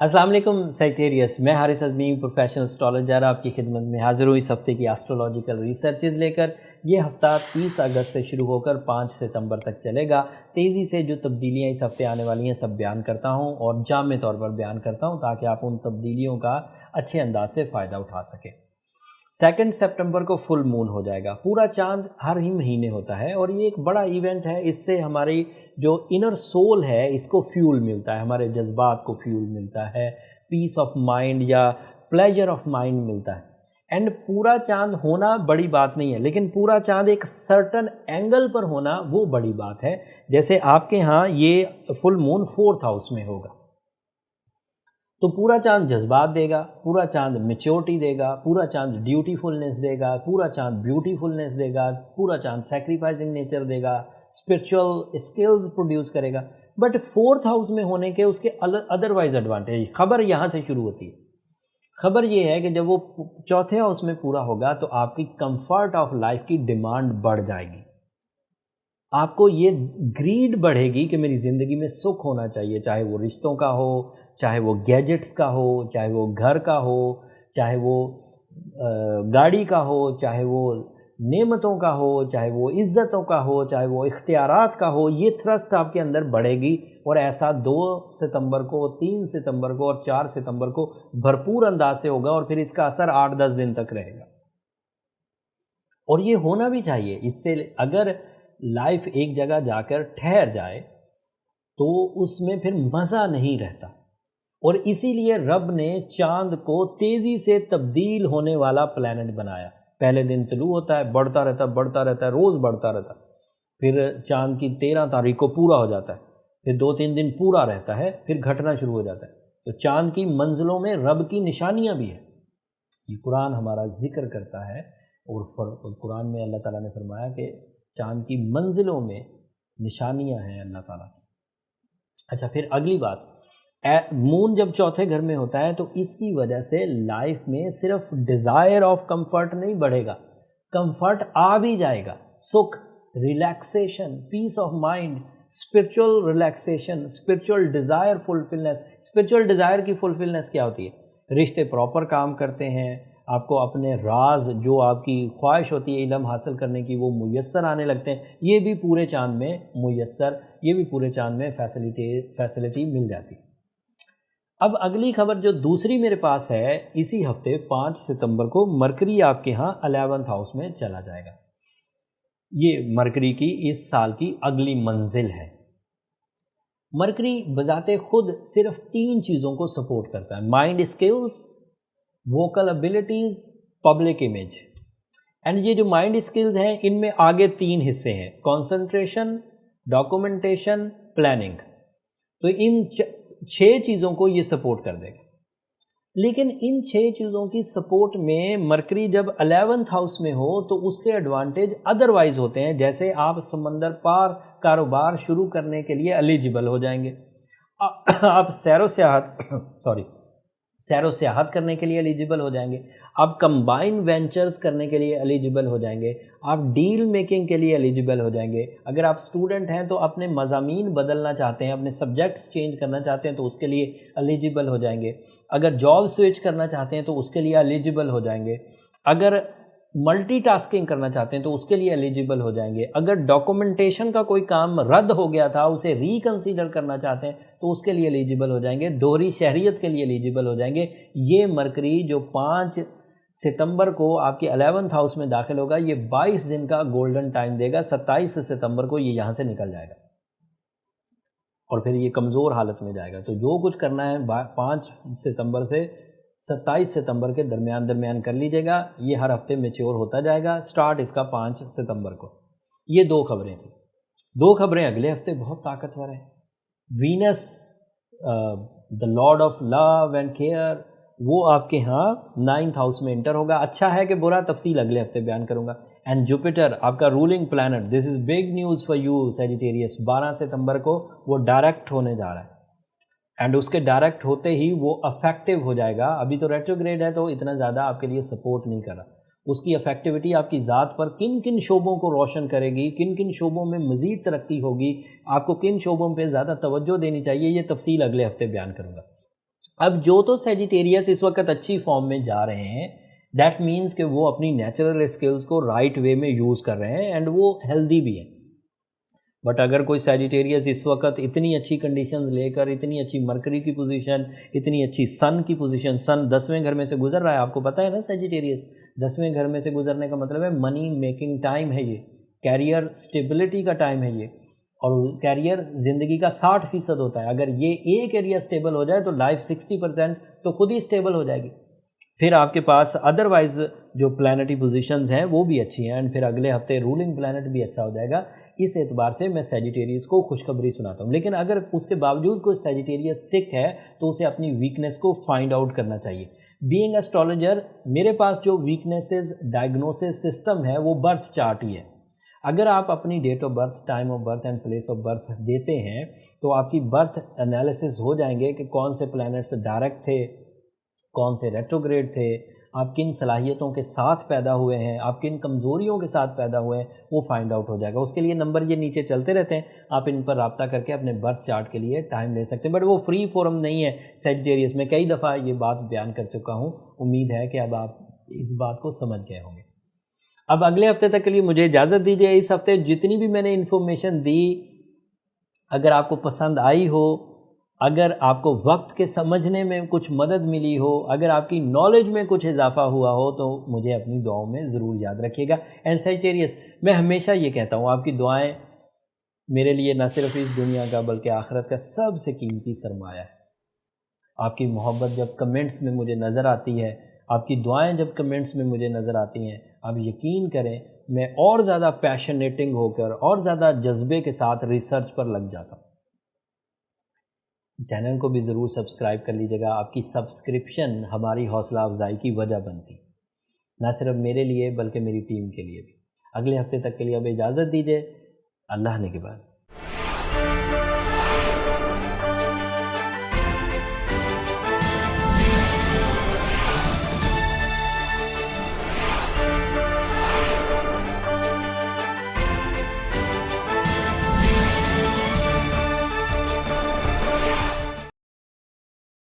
अस्सलाम वालेकुम सेक्रेटेरियस, मैं हारिस अज़मी प्रोफेशनल एस्ट्रोलॉजर आपकी खिदमत में हाज़िर हूँ इस हफ़्ते की एस्ट्रोलॉजिकल रिसर्चेज़ लेकर। ये हफ़्ता 30 अगस्त से शुरू होकर 5 सितंबर तक चलेगा। तेज़ी से जो तब्दीलियाँ इस हफ़्ते आने वाली हैं सब बयान करता हूँ और जामे तौर पर बयान करता हूँ ताकि आप उन तब्दीलियों का अच्छे अंदाज से फ़ायदा उठा सकें। 2 सितंबर को फुल मून हो जाएगा। पूरा चाँद हर ही महीने होता है और ये एक बड़ा इवेंट है। इससे हमारी जो इनर सोल है इसको फ्यूल मिलता है, हमारे जज्बात को फ्यूल मिलता है, पीस ऑफ माइंड या प्लेजर ऑफ माइंड मिलता है। एंड पूरा चाँद होना बड़ी बात नहीं है, लेकिन पूरा चाँद एक सर्टन एंगल पर होना वो बड़ी बात है। जैसे आपके यहाँ ये फुल मून 4th हाउस में होगा तो पूरा चाँद जज्बात देगा, पूरा चाँद मैच्योरिटी देगा, पूरा चाँद ड्यूटीफुलनेस देगा, पूरा चाँद ब्यूटीफुलनेस देगा, पूरा चाँद सैक्रिफाइसिंग नेचर देगा, स्पिरिचुअल स्किल्स प्रोड्यूस करेगा। बट 4th हाउस में होने के उसके अदरवाइज एडवांटेज, खबर यहाँ से शुरू होती है। खबर ये है कि जब वो 4th हाउस में पूरा होगा तो आपकी कंफर्ट ऑफ लाइफ की डिमांड बढ़ जाएगी। आपको ये ग्रीड बढ़ेगी कि मेरी ज़िंदगी में सुख होना चाहिए, चाहे वो रिश्तों का हो, चाहे वो गैजेट्स का हो, चाहे वो घर का हो, चाहे वो गाड़ी का हो, चाहे वो नेमतों का हो, चाहे वो इज़्ज़तों का हो, चाहे वो इख्तियारात का हो। ये थ्रस्ट आपके अंदर बढ़ेगी और ऐसा 2 सितंबर को, 3 सितंबर को और 4 सितंबर को भरपूर अंदाज से होगा और फिर इसका असर 8-10 दिन तक रहेगा। और ये होना भी चाहिए। इससे अगर लाइफ एक जगह जाकर ठहर जाए तो उसमें फिर मज़ा नहीं रहता। और इसीलिए रब ने चाँद को तेज़ी से तब्दील होने वाला प्लैनेट बनाया। पहले दिन तुलू होता है, बढ़ता रहता है, रोज़ बढ़ता रहता है। फिर चाँद की 13 तारीख को पूरा हो जाता है, फिर 2-3 दिन पूरा रहता है, फिर घटना शुरू हो जाता है। तो चाँद की मंजिलों में रब की निशानियाँ भी हैं। ये कुरान हमारा ज़िक्र करता है और कुरान में अल्लाह ताला ने फरमाया कि चाँद की मंजिलों में निशानियां हैं अल्लाह ताला की। अच्छा, फिर अगली बात, मून जब 4th घर में होता है तो इसकी वजह से लाइफ में सिर्फ डिज़ायर ऑफ कंफर्ट नहीं बढ़ेगा, कंफर्ट आ भी जाएगा। सुख, relaxation, peace of mind, spiritual relaxation, spiritual desire fulfilness. Spiritual desire की फुलफिलनेस क्या होती है? रिश्ते प्रॉपर काम करते हैं, आपको अपने राज जो आपकी ख्वाहिश होती है इल्म हासिल करने की वो मुयस्सर आने लगते हैं। ये भी पूरे चाँद में मुयस्सर, ये भी पूरे चाँद में फैसिलिटी मिल जाती है। अब अगली खबर जो दूसरी मेरे पास है, इसी हफ्ते 5 सितंबर को मरकरी आपके यहाँ 11th हाउस में चला जाएगा। ये मरकरी की इस साल की अगली मंजिल है। मरकरी बजाते खुद सिर्फ 3 चीज़ों को सपोर्ट करता है: mind skills, vocal abilities, public image. And ये जो माइंड स्किल्स हैं इनमें आगे 3 हिस्से हैं: कंसंट्रेशन, डॉक्यूमेंटेशन, प्लानिंग। तो इन 6 चीज़ों को ये सपोर्ट कर देगा। लेकिन इन 6 चीज़ों की सपोर्ट में मरकरी जब 11th हाउस में हो तो उसके एडवांटेज अदरवाइज होते हैं। जैसे आप समंदर पार कारोबार शुरू करने के लिए एलिजिबल हो जाएंगे, आप सैरो सियाहत करने के लिए एलिजिबल हो जाएंगे, आप कंबाइन वेंचर्स करने के लिए एलिजिबल हो जाएंगे, आप डील मेकिंग के लिए एलिजिबल हो जाएंगे। अगर आप स्टूडेंट हैं तो अपने मज़ामीन बदलना चाहते हैं, अपने सब्जेक्ट्स चेंज करना चाहते हैं तो उसके लिए एलिजिबल हो जाएंगे। अगर जॉब स्विच करना चाहते हैं तो उसके लिए एलिजिबल हो जाएंगे। अगर मल्टीटास्किंग करना चाहते हैं तो उसके लिए एलिजिबल हो जाएंगे। अगर डॉक्यूमेंटेशन का कोई काम रद्द हो गया था उसे रिकंसीडर करना चाहते हैं तो उसके लिए एलिजिबल हो जाएंगे। दोहरी शहरियत के लिए एलिजिबल हो जाएंगे। ये मरकरी जो 5 सितंबर को आपके 11th हाउस में दाखिल होगा, ये 22 दिन का गोल्डन टाइम देगा। 27 सितंबर को ये यहाँ से निकल जाएगा और फिर ये कमज़ोर हालत में जाएगा। तो जो कुछ करना है 5 सितंबर से 27 सितंबर के दरमियान कर लीजिएगा। ये हर हफ्ते मैच्योर होता जाएगा। स्टार्ट इसका 5 सितंबर को। ये 2 खबरें थी। 2 खबरें अगले हफ्ते बहुत ताकतवर हैं। Venus the Lord of love and care, वो आपके यहाँ 9th हाउस में एंटर होगा। अच्छा है कि बुरा, तफसील अगले हफ्ते बयान करूँगा। एंड जुपिटर आपका ruling planet, this is big news for you Sagittarius, 12 सितंबर को वो डायरेक्ट होने जा रहा है। एंड उसके डायरेक्ट होते ही वो अफेक्टिव हो जाएगा। अभी तो रेट्रोग्रेड है तो इतना ज़्यादा आपके लिए सपोर्ट नहीं कर रहा। उसकी अफेक्टिविटी आपकी ज़ात पर किन किन शोबों को रोशन करेगी, किन किन शोबों में मज़ीद तरक्की होगी, आपको किन शोबों पे ज़्यादा तवज्जो देनी चाहिए, ये तफसील अगले हफ्ते बयान करूँगा। اب جو تو سیجیٹیریس اس وقت اچھی فارم میں جا رہے ہیں، دیٹ مینس کہ وہ اپنی نیچرل اسکلز کو رائٹ وے میں یوز کر رہے ہیں اینڈ وہ ہیلدی بھی ہیں. بٹ اگر کوئی سیجیٹیریس اس وقت اتنی اچھی کنڈیشنز لے کر، اتنی اچھی مرکری کی پوزیشن، اتنی اچھی سن کی پوزیشن، سن 10ویں گھر میں سے گزر رہا ہے، آپ کو پتہ ہے نا سیجیٹیریس 10ویں گھر میں سے گزرنے کا مطلب ہے منی میکنگ ٹائم ہے، یہ کیریئر اسٹیبلٹی کا ٹائم ہے یہ، اور کیریئر زندگی کا 60% ہوتا ہے. اگر یہ ایک ایریا اسٹیبل ہو جائے تو لائف 60% تو خود ہی اسٹیبل ہو جائے گی. پھر آپ کے پاس ادروائز جو پلانٹی پوزیشنز ہیں وہ بھی اچھی ہیں، اینڈ پھر اگلے ہفتے رولنگ پلانٹ بھی اچھا ہو جائے گا. اس اعتبار سے میں سیجیٹیریس کو خوشخبری سناتا ہوں. لیکن اگر اس کے باوجود کوئی سیجیٹیریس سک ہے تو اسے اپنی ویکنیس کو فائنڈ آؤٹ کرنا چاہیے. بینگ اسٹرالوجر میرے پاس جو ویکنیسز ڈائگنوسس سسٹم ہے وہ برتھ چارٹ ہی ہے. اگر آپ اپنی date of birth, time of birth and place of birth دیتے ہیں تو آپ کی برتھ انالیسس ہو جائیں گے کہ کون سے پلانٹس ڈائریکٹ تھے، کون سے ریٹروگریڈ تھے، آپ کن صلاحیتوں کے ساتھ پیدا ہوئے ہیں، آپ کن کمزوریوں کے ساتھ پیدا ہوئے ہیں، وہ فائنڈ آؤٹ ہو جائے گا. اس کے لیے نمبر یہ نیچے چلتے رہتے ہیں، آپ ان پر رابطہ کر کے اپنے برتھ چارٹ کے لیے ٹائم لے سکتے ہیں. بٹ وہ فری فورم نہیں ہے سیجیٹیریس میں، کئی دفعہ یہ بات بیان کر چکا ہوں. امید ہے کہ اب آپ اس بات کو سمجھ گئے ہوں گے. اب اگلے ہفتے تک کے لیے مجھے اجازت دیجیے. اس ہفتے جتنی بھی میں نے انفارمیشن دی، اگر آپ کو پسند آئی ہو، اگر آپ کو وقت کے سمجھنے میں کچھ مدد ملی ہو، اگر آپ کی نالج میں کچھ اضافہ ہوا ہو تو مجھے اپنی دعاؤں میں ضرور یاد رکھیے گا. اینڈ سیجیٹیریس، میں ہمیشہ یہ کہتا ہوں، آپ کی دعائیں میرے لیے نہ صرف اس دنیا کا بلکہ آخرت کا سب سے قیمتی سرمایہ ہے. آپ کی محبت جب کمنٹس میں مجھے نظر آتی ہے، آپ کی دعائیں جب کمنٹس میں مجھے نظر آتی ہیں، آپ یقین کریں میں اور زیادہ پیشنیٹنگ ہو کر اور زیادہ جذبے کے ساتھ ریسرچ پر لگ جاتا ہوں. چینل کو بھی ضرور سبسکرائب کر لیجیے گا. آپ کی سبسکرپشن ہماری حوصلہ افزائی کی وجہ بنتی، نہ صرف میرے لیے بلکہ میری ٹیم کے لیے بھی. اگلے ہفتے تک کے لیے اب اجازت دیجیے. اللہ نے کے بعد.